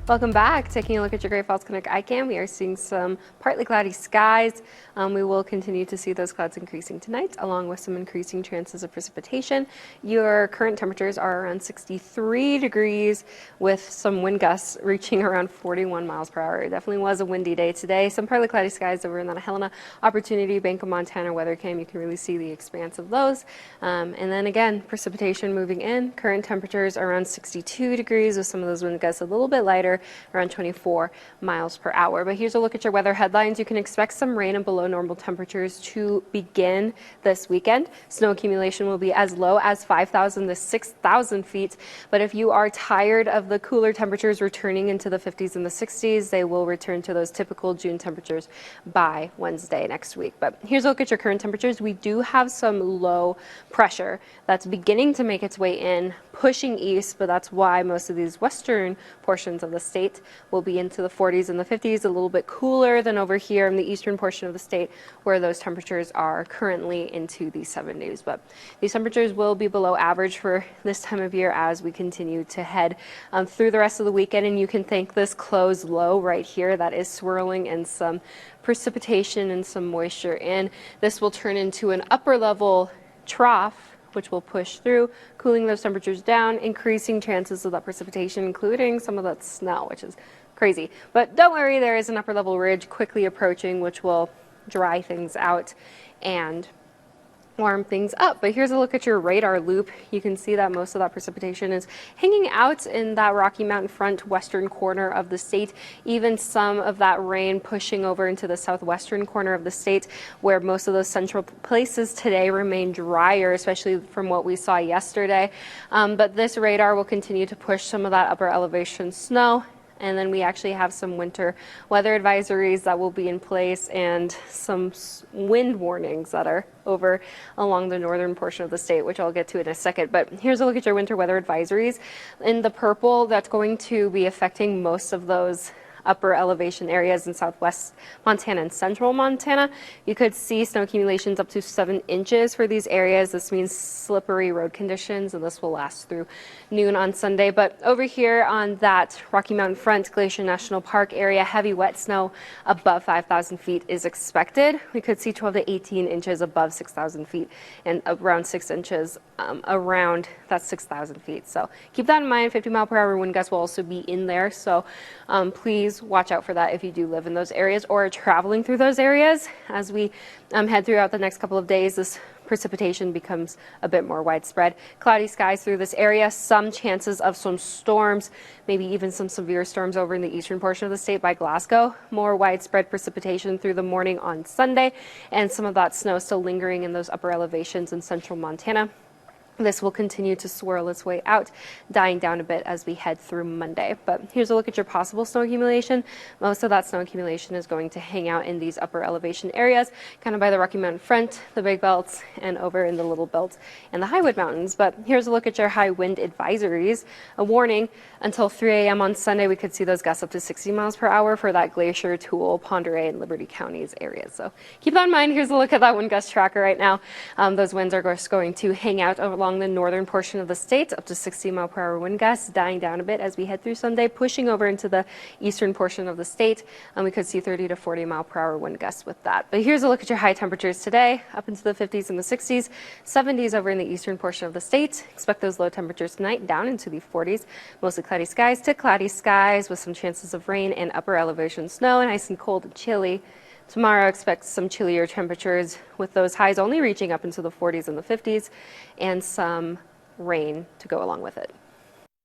Welcome back. Taking a look at your Great Falls Canuck iCam, we are seeing some partly cloudy skies. We will continue to see those clouds increasing tonight, along with some increasing chances of precipitation. Your current temperatures are around 63 degrees with some wind gusts reaching around 41 miles per hour. It definitely was a windy day today. Some partly cloudy skies over in the Helena Opportunity Bank of Montana weather cam. You can really see the expanse of those. And then again, precipitation moving in. Current temperatures around 62 degrees with some of those wind gusts a little bit lighter, around 24 miles per hour. But here's a look at your weather headlines. You can expect some rain and below normal temperatures to begin this weekend. Snow accumulation will be as low as 5,000 to 6,000 feet. But if you are tired of the cooler temperatures returning into the 50s and the 60s, they will return to those typical June temperatures by Wednesday next week. But here's a look at your current temperatures. We do have some low pressure that's beginning to make its way in, pushing east, but that's why most of these western portions of the state will be into the 40s and the 50s, a little bit cooler than over here in the eastern portion of the state where those temperatures are currently into the 70s. But these temperatures will be below average for this time of year as we continue to head through the rest of the weekend. And you can thank this closed low right here that is swirling and some precipitation and some moisture in. This will turn into an upper level trough which will push through, cooling those temperatures down, increasing chances of that precipitation, including some of that snow, which is crazy. But don't worry, there is an upper level ridge quickly approaching, which will dry things out and warm things up. But here's a look at your radar loop. You can see that most of that precipitation is hanging out in that Rocky Mountain front western corner of the state. Even some of that rain pushing over into the southwestern corner of the state, where most of those central places today remain drier, especially from what we saw yesterday. But this radar will continue to push some of that upper elevation snow. And then we actually have some winter weather advisories that will be in place and some wind warnings that are over along the northern portion of the state, which I'll get to in a second. But here's a look at your winter weather advisories. In the purple, that's going to be affecting most of those upper elevation areas in southwest Montana and central Montana. You could see snow accumulations up to 7 inches for these areas. This means slippery road conditions, and this will last through noon on Sunday. But over here on that Rocky Mountain front, Glacier National Park area, heavy wet snow above 5,000 feet is expected. We could see 12 to 18 inches above 6,000 feet and around 6 inches around that 6,000 feet. So keep that in mind. 50-mile-per-hour wind gusts will also be in there. So please watch out for that if you do live in those areas or are traveling through those areas. As we head throughout the next couple of days, this precipitation becomes a bit more widespread. Cloudy skies through this area, some chances of some storms, maybe even some severe storms over in the eastern portion of the state by Glasgow. More widespread precipitation through the morning on Sunday, and some of that snow still lingering in those upper elevations in central Montana. This will continue to swirl its way out, dying down a bit as we head through Monday. But here's a look at your possible snow accumulation. Most of that snow accumulation is going to hang out in these upper elevation areas, kind of by the Rocky Mountain front, the Big Belts, and over in the Little Belt and the Highwood Mountains. But here's a look at your high wind advisories. A warning until 3 a.m. on Sunday, we could see those gusts up to 60 miles per hour for that Glacier, Toole, Pend Oreille, and Liberty counties areas. So keep that in mind. Here's a look at that wind gust tracker right now. Those winds are just going to hang out along the northern portion of the state, up to 60-mile-per-hour wind gusts, dying down a bit as we head through Sunday, pushing over into the eastern portion of the state, and we could see 30 to 40-mile-per-hour wind gusts with that. But here's a look at your high temperatures today, up into the 50s and the 60s, 70s over in the eastern portion of the state. Expect those low temperatures tonight down into the 40s, mostly cloudy skies to cloudy skies with some chances of rain and upper elevation snow, nice and cold and chilly. Tomorrow, expect some chillier temperatures with those highs only reaching up into the 40s and the 50s and some rain to go along with it.